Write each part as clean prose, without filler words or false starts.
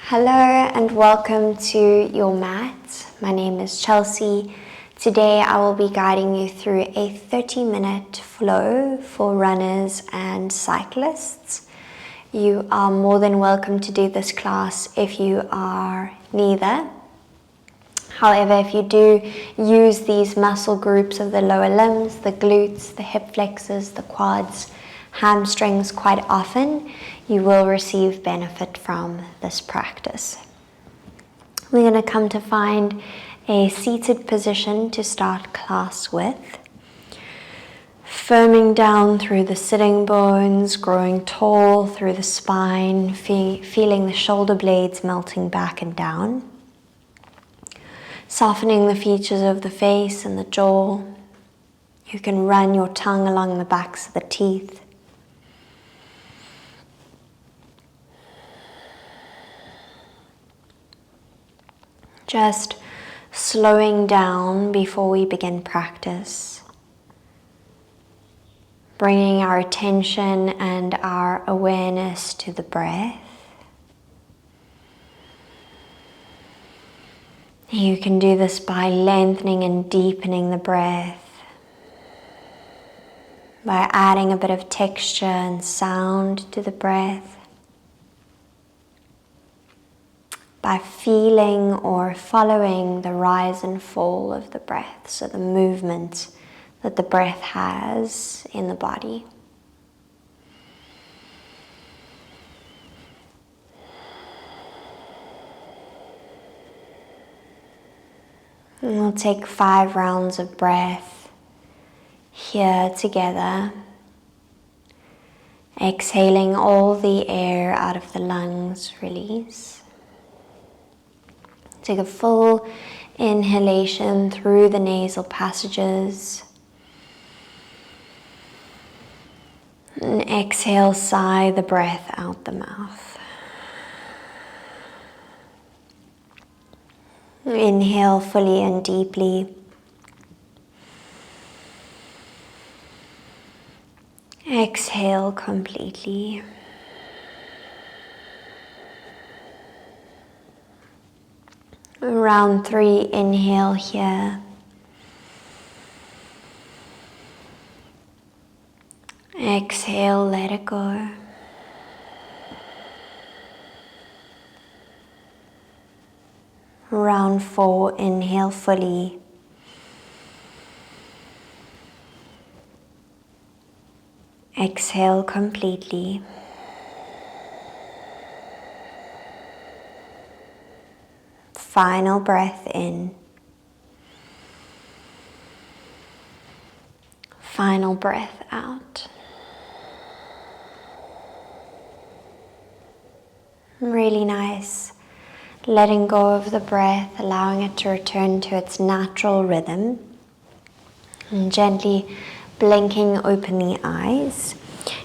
Hello and welcome to your mat. My name is Chelsea. Today I will be guiding you through a 30-minute flow for runners and cyclists. You are more than welcome to do this class if you are neither. However, if you do use these muscle groups of the lower limbs, the glutes, the hip flexors, the quads, hamstrings quite often, you will receive benefit from this practice. We're going to come to find a seated position to start class with. Firming down through the sitting bones, growing tall through the spine, feeling the shoulder blades melting back and down. Softening the features of the face and the jaw. You can run your tongue along the backs of the teeth. Just slowing down before we begin practice. Bringing our attention and our awareness to the breath. You can do this by lengthening and deepening the breath, by adding a bit of texture and sound to the breath, by feeling or following the rise and fall of the breath, so the movement that the breath has in the body. And we'll take 5 rounds of breath here together, exhaling all the air out of the lungs, release. Take a full inhalation through the nasal passages. And exhale, sigh the breath out the mouth. Inhale fully and deeply. Exhale completely. Round 3, inhale here. Exhale, let it go. Round 4, inhale fully. Exhale completely. Final breath in. Final breath out. Really nice. Letting go of the breath, allowing it to return to its natural rhythm. And gently blinking open the eyes.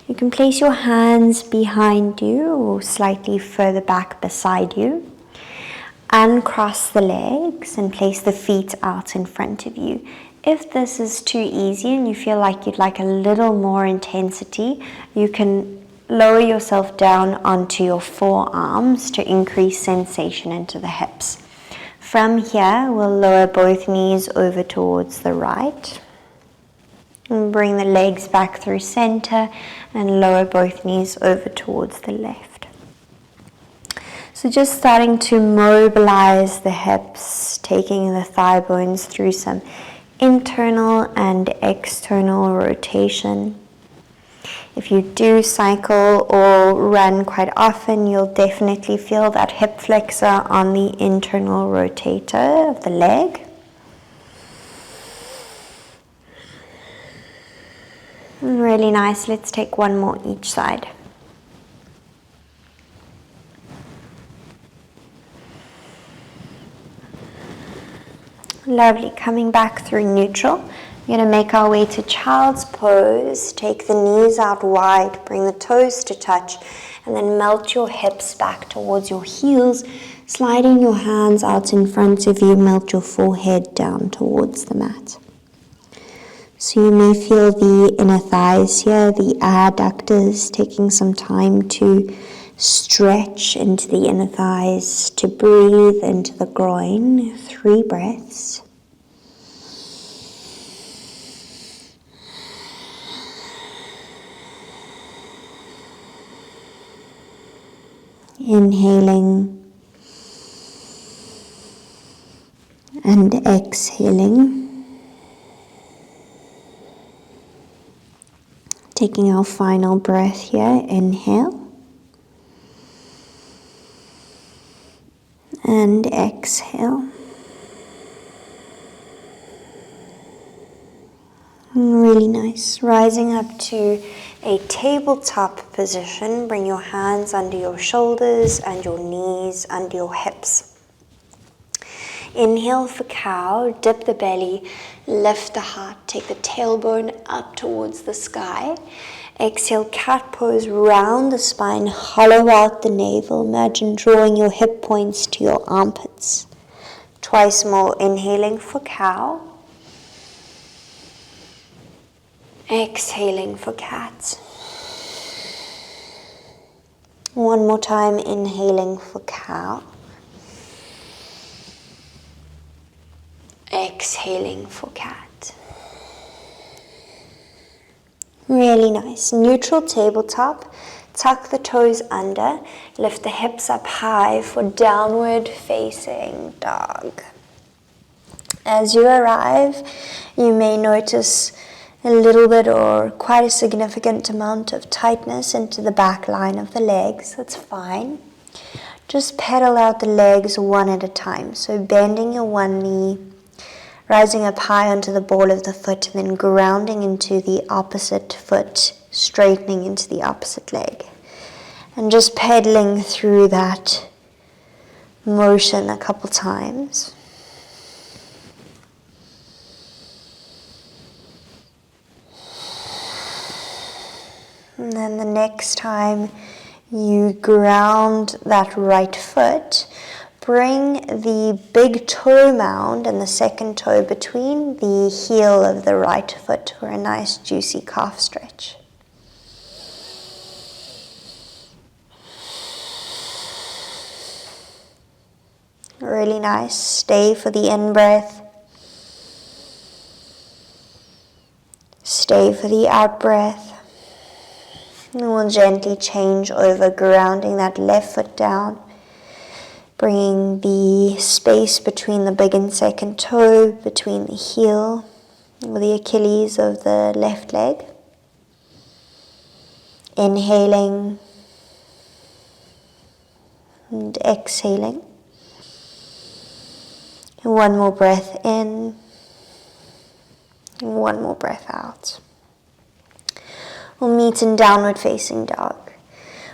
You can place your hands behind you or slightly further back beside you. Uncross the legs and place the feet out in front of you. If this is too easy and you feel like you'd like a little more intensity, you can lower yourself down onto your forearms to increase sensation into the hips. From here, we'll lower both knees over towards the right. And bring the legs back through center and lower both knees over towards the left. So just starting to mobilize the hips, taking the thigh bones through some internal and external rotation. If you do cycle or run quite often, you'll definitely feel that hip flexor on the internal rotator of the leg. Really nice. Let's take one more each side. Lovely. Coming back through neutral. We're going to make our way to child's pose. Take the knees out wide, bring the toes to touch, and then melt your hips back towards your heels, sliding your hands out in front of you, melt your forehead down towards the mat. So you may feel the inner thighs here, the adductors, taking some time to Stretch into the inner thighs to breathe into the groin. 3 breaths. Inhaling and exhaling. Taking our final breath here, inhale and exhale. Really nice. Rising up to a tabletop position. Bring your hands under your shoulders and your knees under your hips. Inhale for cow, dip the belly, lift the heart, take the tailbone up towards the sky. Exhale, cat pose, round the spine, hollow out the navel. Imagine drawing your hip points to your armpits. Twice more, inhaling for cow. Exhaling for cat. One more time, inhaling for cow. Exhaling for cat. Really nice. Neutral tabletop. Tuck the toes under. Lift the hips up high for downward facing dog. As you arrive, you may notice a little bit or quite a significant amount of tightness into the back line of the legs. That's fine. Just pedal out the legs one at a time. So bending your one knee, rising up high onto the ball of the foot, and then grounding into the opposite foot, straightening into the opposite leg. And just pedaling through that motion a couple times. And then the next time you ground that right foot, bring the big toe mound and the second toe between the heel of the right foot for a nice juicy calf stretch. Really nice. Stay for the in-breath. Stay for the out-breath. And we'll gently change over, grounding that left foot down. Bringing the space between the big and second toe, between the heel or the Achilles of the left leg. Inhaling and exhaling. And one more breath in and one more breath out. We'll meet in downward facing dog.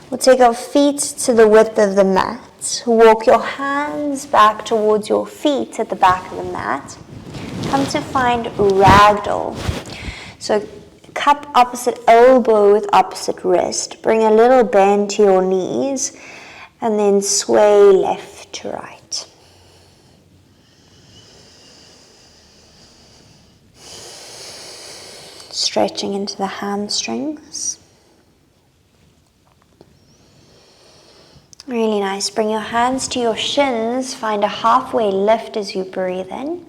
We'll take our feet to the width of the mat. Walk your hands back towards your feet at the back of the mat. Come to find ragdoll. So cup opposite elbow with opposite wrist. Bring a little bend to your knees and then sway left to right. Stretching into the hamstrings. Really nice. Bring your hands to your shins. Find a halfway lift as you breathe in.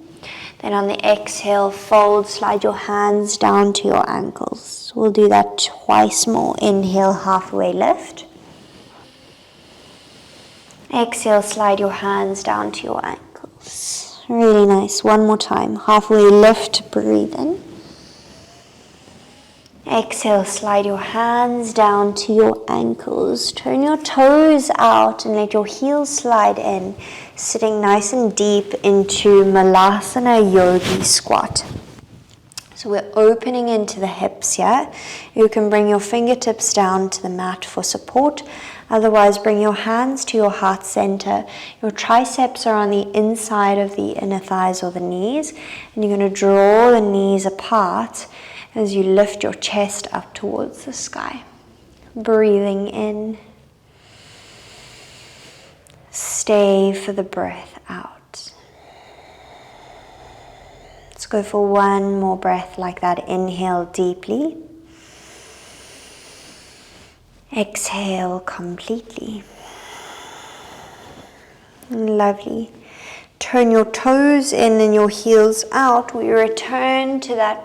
Then on the exhale, fold, slide your hands down to your ankles. We'll do that twice more. Inhale, halfway lift. Exhale, slide your hands down to your ankles. Really nice. One more time. Halfway lift, breathe in. Exhale, slide your hands down to your ankles. Turn your toes out and let your heels slide in, sitting nice and deep into Malasana Yogi Squat. So we're opening into the hips here. You can bring your fingertips down to the mat for support. Otherwise, bring your hands to your heart center. Your triceps are on the inside of the inner thighs or the knees. And you're going to draw the knees apart as you lift your chest up towards the sky. Breathing in. Stay for the breath out. Let's go for one more breath like that. Inhale deeply. Exhale completely. Lovely. Turn your toes in and your heels out. We return to that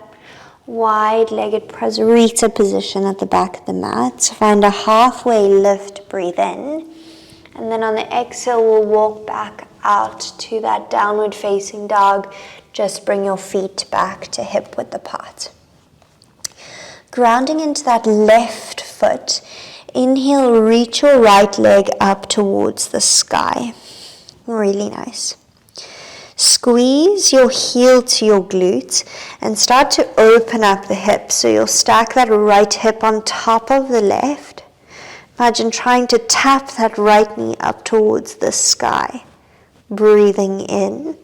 wide-legged prasarita position at the back of the mat. Find a halfway lift, breathe in. And then on the exhale, we'll walk back out to that downward facing dog. Just bring your feet back to hip width apart. Grounding into that left foot. Inhale, reach your right leg up towards the sky. Really nice. Squeeze your heel to your glute and start to open up the hips. So you'll stack that right hip on top of the left. Imagine trying to tap that right knee up towards the sky. Breathing in.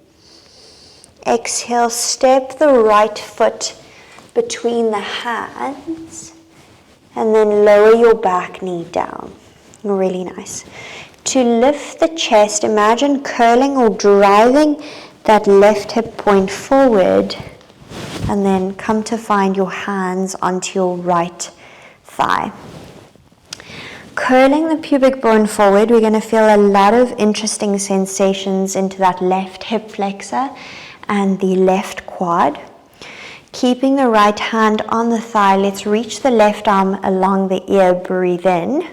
Exhale, step the right foot between the hands and then lower your back knee down. Really nice. To lift the chest, imagine curling or driving that left hip point forward and then come to find your hands onto your right thigh. Curling the pubic bone forward, we're going to feel a lot of interesting sensations into that left hip flexor and the left quad. Keeping the right hand on the thigh, let's reach the left arm along the ear, breathe in.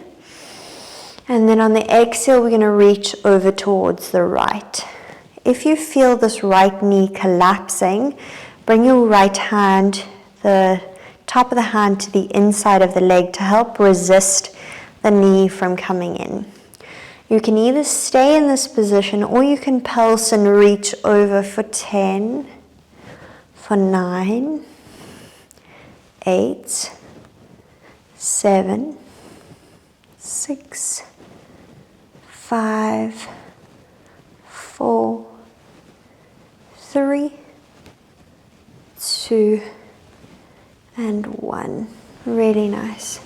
And then on the exhale, we're going to reach over towards the right. If you feel this right knee collapsing, bring your right hand, the top of the hand to the inside of the leg to help resist the knee from coming in. You can either stay in this position or you can pulse and reach over for 10, for 9, 8, 7, 6, 5, 4, 3, 2, and 1. Really nice.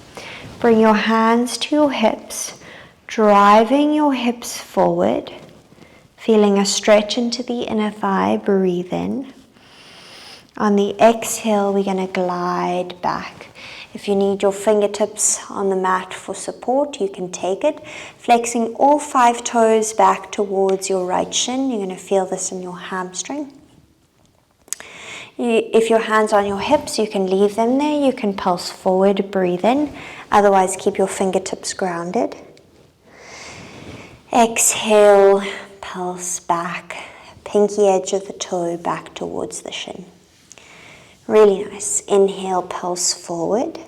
Bring your hands to your hips, driving your hips forward, feeling a stretch into the inner thigh, breathe in. On the exhale, we're going to glide back. If you need your fingertips on the mat for support, you can take it. Flexing all 5 toes back towards your right shin. You're going to feel this in your hamstring. If your hands are on your hips, you can leave them there. You can pulse forward, breathe in. Otherwise, keep your fingertips grounded. Exhale, pulse back. Pinky edge of the toe back towards the shin. Really nice. Inhale, pulse forward.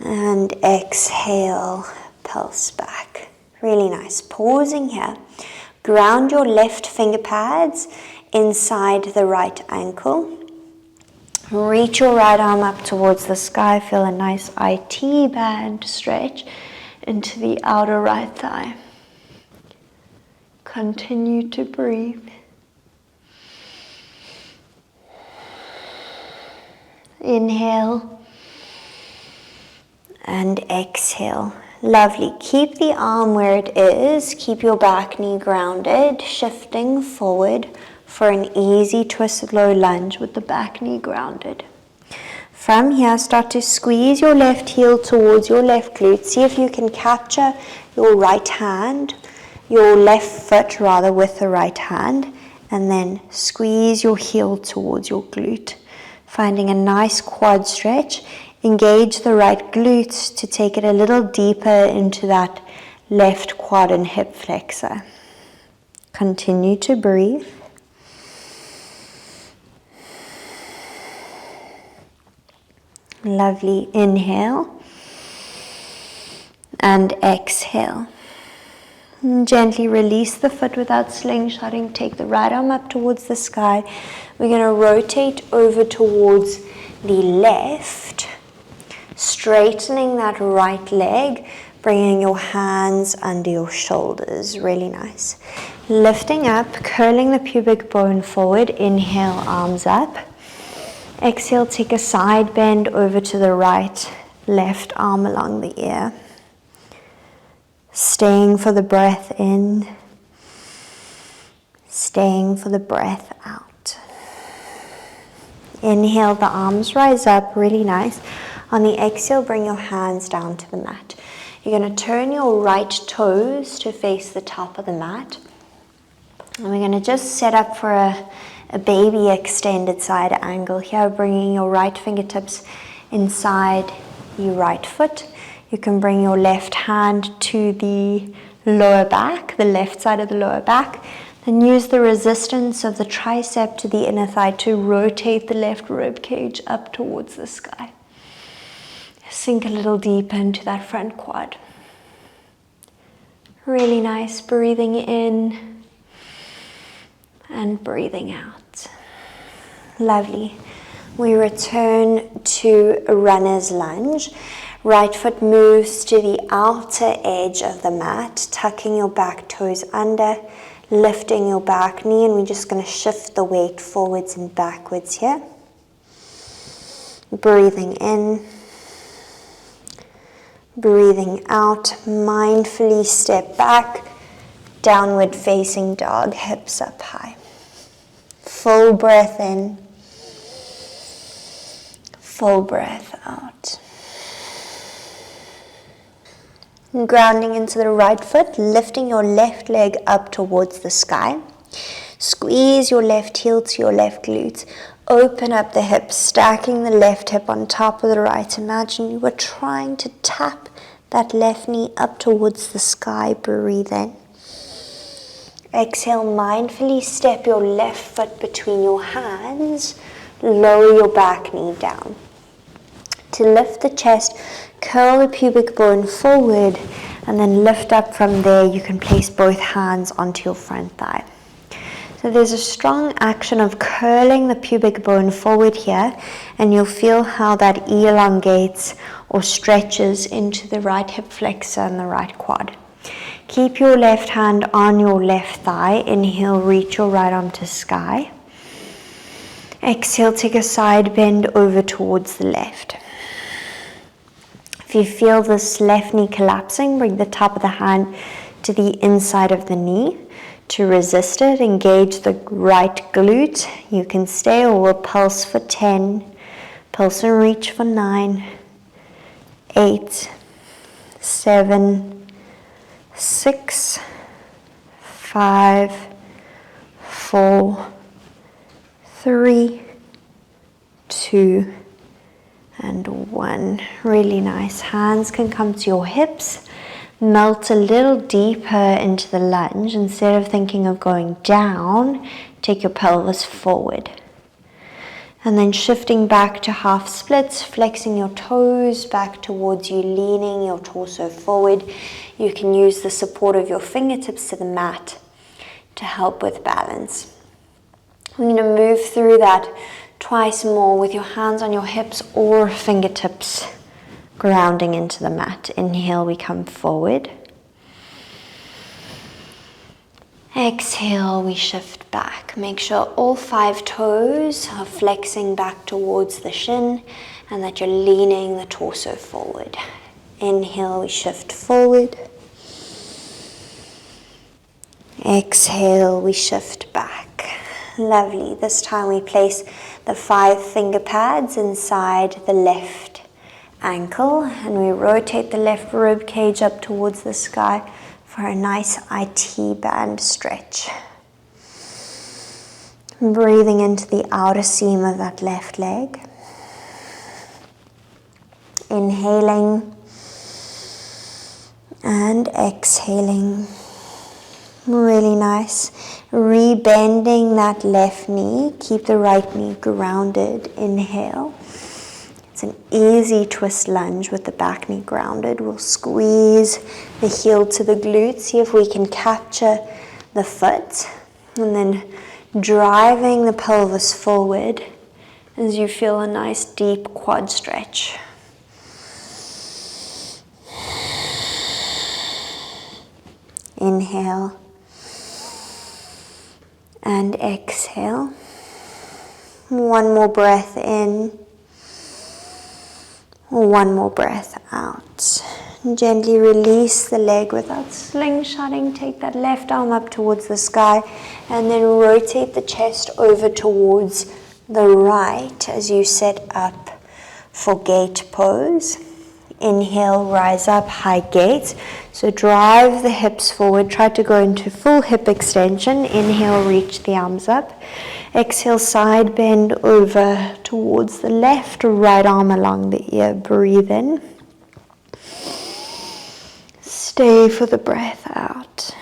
And exhale, pulse back. Really nice. Pausing here. Ground your left finger pads inside the right ankle. Reach your right arm up towards the sky. Feel a nice IT band stretch into the outer right thigh. Continue to breathe. Inhale and exhale. Lovely. Keep the arm where it is. Keep your back knee grounded, shifting forward for an easy twisted low lunge with the back knee grounded. From here, start to squeeze your left heel towards your left glute. See if you can capture your right hand, your left foot rather, with the right hand, and then squeeze your heel towards your glute. Finding a nice quad stretch. Engage the right glute to take it a little deeper into that left quad and hip flexor. Continue to breathe. Lovely. Inhale and exhale. And gently release the foot without slingshotting. Take the right arm up towards the sky. We're going to rotate over towards the left, straightening that right leg, bringing your hands under your shoulders. Really nice. Lifting up, curling the pubic bone forward. Inhale, arms up. Exhale, take a side bend over to the right, left arm along the ear. Staying for the breath in, staying for the breath out. Inhale, the arms rise up, really nice. On the exhale, bring your hands down to the mat. You're going to turn your right toes to face the top of the mat. And we're going to just set up for a baby extended side angle here, bringing your right fingertips inside your right foot. You can bring your left hand to the lower back, the left side of the lower back. Then use the resistance of the tricep to the inner thigh to rotate the left rib cage up towards the sky. Sink a little deeper into that front quad. Really nice, breathing in and breathing out. Lovely. We return to a runner's lunge. Right foot moves to the outer edge of the mat, tucking your back toes under, lifting your back knee, and we're just going to shift the weight forwards and backwards here. Breathing in, breathing out, mindfully step back, downward facing dog, hips up high. Full breath in, full breath out. And grounding into the right foot, lifting your left leg up towards the sky. Squeeze your left heel to your left glute. Open up the hips, stacking the left hip on top of the right. Imagine you were trying to tap that left knee up towards the sky. Breathe in. Exhale, mindfully step your left foot between your hands. Lower your back knee down. To lift the chest, curl the pubic bone forward and then lift up from there. You can place both hands onto your front thigh. So there's a strong action of curling the pubic bone forward here, and you'll feel how that elongates or stretches into the right hip flexor and the right quad. Keep your left hand on your left thigh. Inhale, reach your right arm to sky. Exhale, take a side bend over towards the left. If you feel this left knee collapsing, bring the top of the hand to the inside of the knee. To resist it, engage the right glute. You can stay or we'll pulse for 10, pulse and reach for 9, 8, 7, 6, 5, 4, 3, 2, and 1. Really nice. Hands can come to your hips. Melt a little deeper into the lunge. Instead of thinking of going down, take your pelvis forward. And then shifting back to half splits, flexing your toes back towards you, leaning your torso forward. You can use the support of your fingertips to the mat to help with balance. We're going to move through that twice more with your hands on your hips or fingertips grounding into the mat. Inhale, we come forward. Exhale, we shift back. Make sure all 5 toes are flexing back towards the shin and that you're leaning the torso forward. Inhale, we shift forward. Exhale, we shift back. Lovely. This time we place the 5 finger pads inside the left ankle and we rotate the left rib cage up towards the sky for a nice IT band stretch. Breathing into the outer seam of that left leg. Inhaling and exhaling. Really nice. Rebending that left knee. Keep the right knee grounded. Inhale. It's an easy twist lunge with the back knee grounded. We'll squeeze the heel to the glute. See if we can capture the foot. And then driving the pelvis forward as you feel a nice deep quad stretch. Inhale. And exhale. One more breath in. One more breath out. And gently release the leg without slingshotting. Take that left arm up towards the sky and then rotate the chest over towards the right as you set up for gate pose. Inhale, rise up, high gate. So drive the hips forward, try to go into full hip extension. Inhale, reach the arms up. Exhale, side bend over towards the left, right arm along the ear. Breathe in. Stay for the breath out.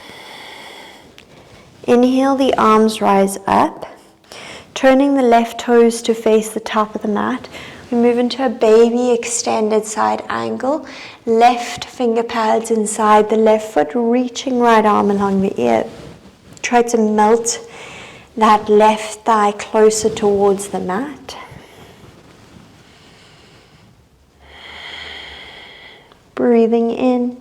Inhale, the arms rise up. Turning the left toes to face the top of the mat. We move into a baby extended side angle. Left finger pads inside the left foot, reaching right arm along the ear. Try to melt that left thigh closer towards the mat. Breathing in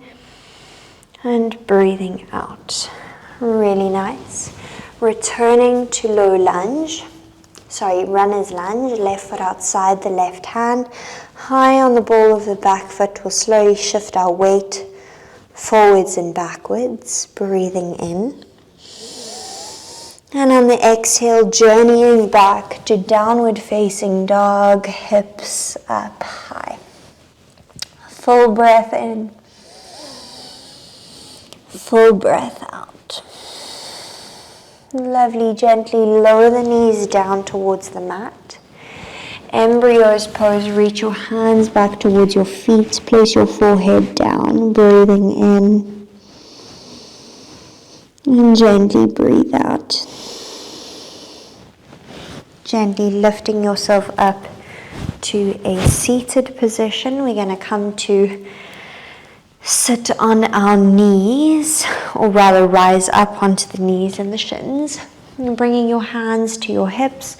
and breathing out. Really nice. Returning to low lunge. Runner's lunge, left foot outside the left hand, high on the ball of the back foot. We'll slowly shift our weight forwards and backwards, breathing in. And on the exhale, journeying back to downward facing dog, hips up high. Full breath in, full breath out. Lovely, gently lower the knees down towards the mat. Embryo's pose, reach your hands back towards your feet. Place your forehead down, breathing in. And gently breathe out. Gently lifting yourself up to a seated position. We're going to come to sit on our knees, or rather rise up onto the knees and the shins. And bringing your hands to your hips,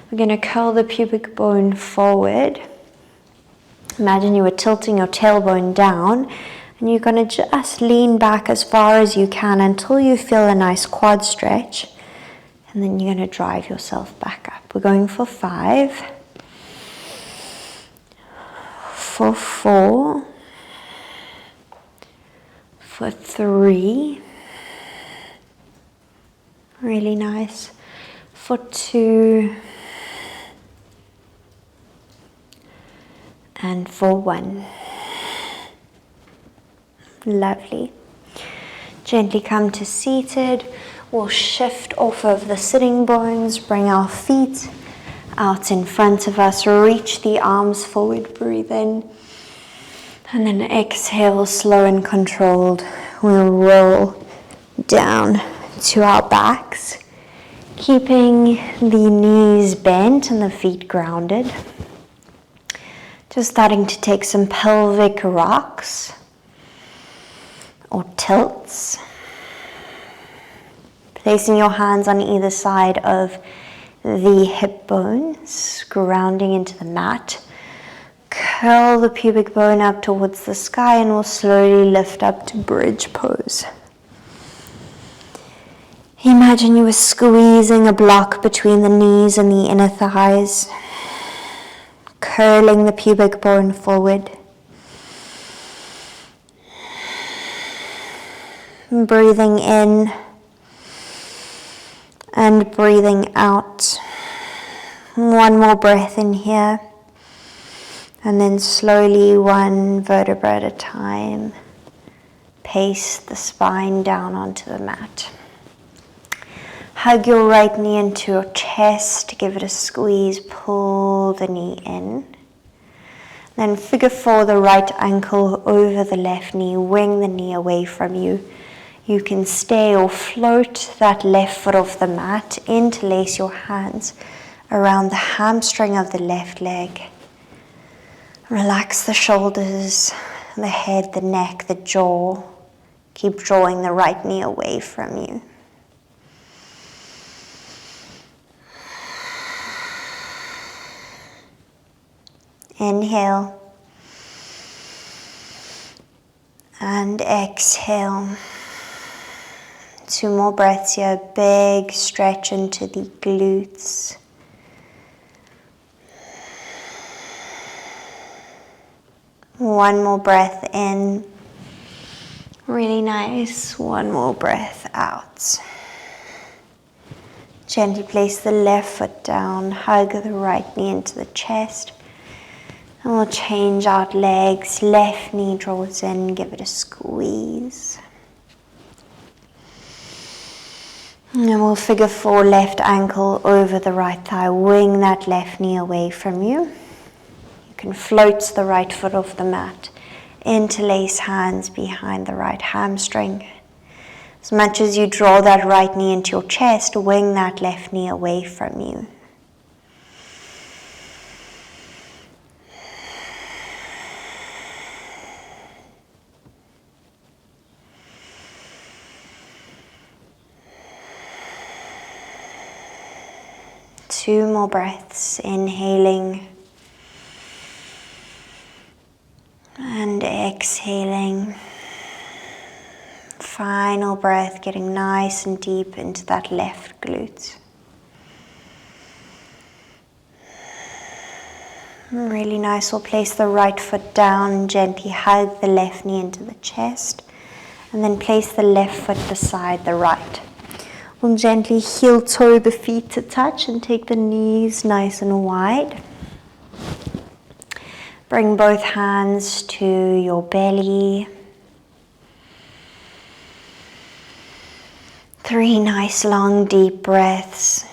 we're going to curl the pubic bone forward. Imagine you were tilting your tailbone down, and you're going to just lean back as far as you can until you feel a nice quad stretch, and then you're going to drive yourself back up. We're going for 5, for 4, for 3, really nice, for 2, and for 1. Lovely. Gently come to seated. We'll shift off of the sitting bones, bring our feet out in front of us, reach the arms forward, breathe in. And then exhale, slow and controlled. We'll roll down to our backs, keeping the knees bent and the feet grounded. Just starting to take some pelvic rocks or tilts. Placing your hands on either side of the hip bones, grounding into the mat. Curl the pubic bone up towards the sky, and we'll slowly lift up to bridge pose. Imagine you were squeezing a block between the knees and the inner thighs, curling the pubic bone forward. Breathing in and breathing out. One more breath in here. And then slowly, one vertebra at a time, pace the spine down onto the mat. Hug your right knee into your chest, give it a squeeze, pull the knee in. Then figure 4 the right ankle over the left knee, wing the knee away from you. You can stay or float that left foot off the mat, interlace your hands around the hamstring of the left leg. Relax the shoulders, the head, the neck, the jaw. Keep drawing the right knee away from you. Inhale and exhale. 2 more breaths here. Big stretch into the glutes. One more breath in. Really nice. One more breath out. Gently place the left foot down, hug the right knee into the chest. And we'll change out legs. Left knee draws in, give it a squeeze. And then we'll figure 4 left ankle over the right thigh. Wing that left knee away from you. You can float the right foot off the mat. Interlace hands behind the right hamstring. As much as you draw that right knee into your chest, wing that left knee away from you. Two more breaths, inhaling and exhaling. Final breath, getting nice and deep into that left glute. Really nice. We'll place the right foot down and gently hug the left knee into the chest. And then place the left foot beside the right. We'll gently heel toe the feet to touch and take the knees nice and wide. Bring both hands to your belly. 3 nice long deep breaths.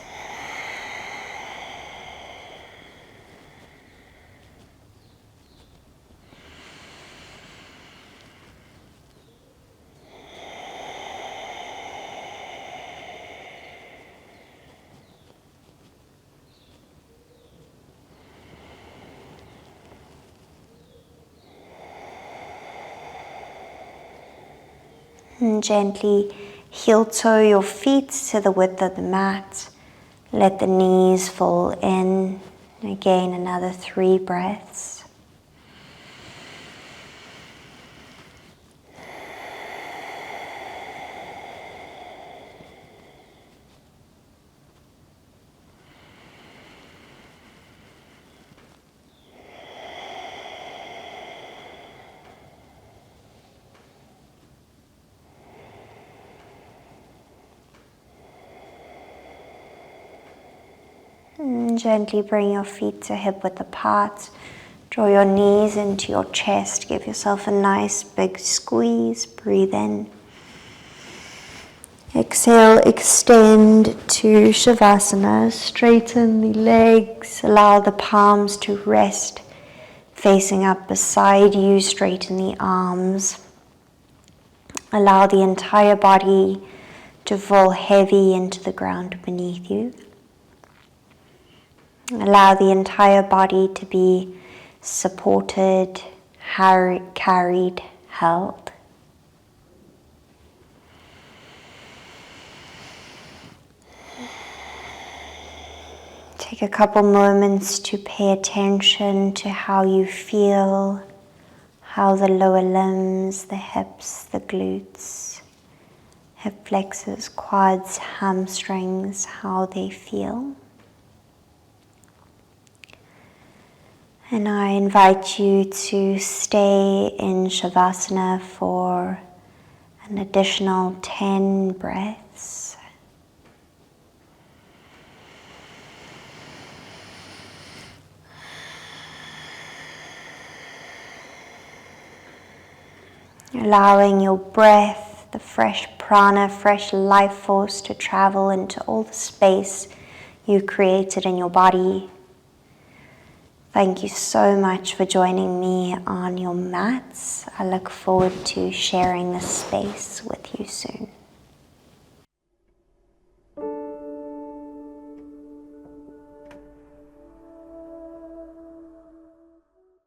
And gently heel toe your feet to the width of the mat. Let the knees fall in. Again, another 3 breaths. And gently bring your feet to hip width apart. Draw your knees into your chest. Give yourself a nice big squeeze. Breathe in. Exhale, extend to Savasana. Straighten the legs. Allow the palms to rest facing up beside you. Straighten the arms. Allow the entire body to fall heavy into the ground beneath you. Allow the entire body to be supported, carried, held. Take a couple moments to pay attention to how you feel, how the lower limbs, the hips, the glutes, hip flexors, quads, hamstrings, how they feel. And I invite you to stay in Savasana for an additional 10 breaths. Allowing your breath, the fresh prana, fresh life force to travel into all the space you created in your body. Thank you so much for joining me on your mats. I look forward to sharing this space with you soon.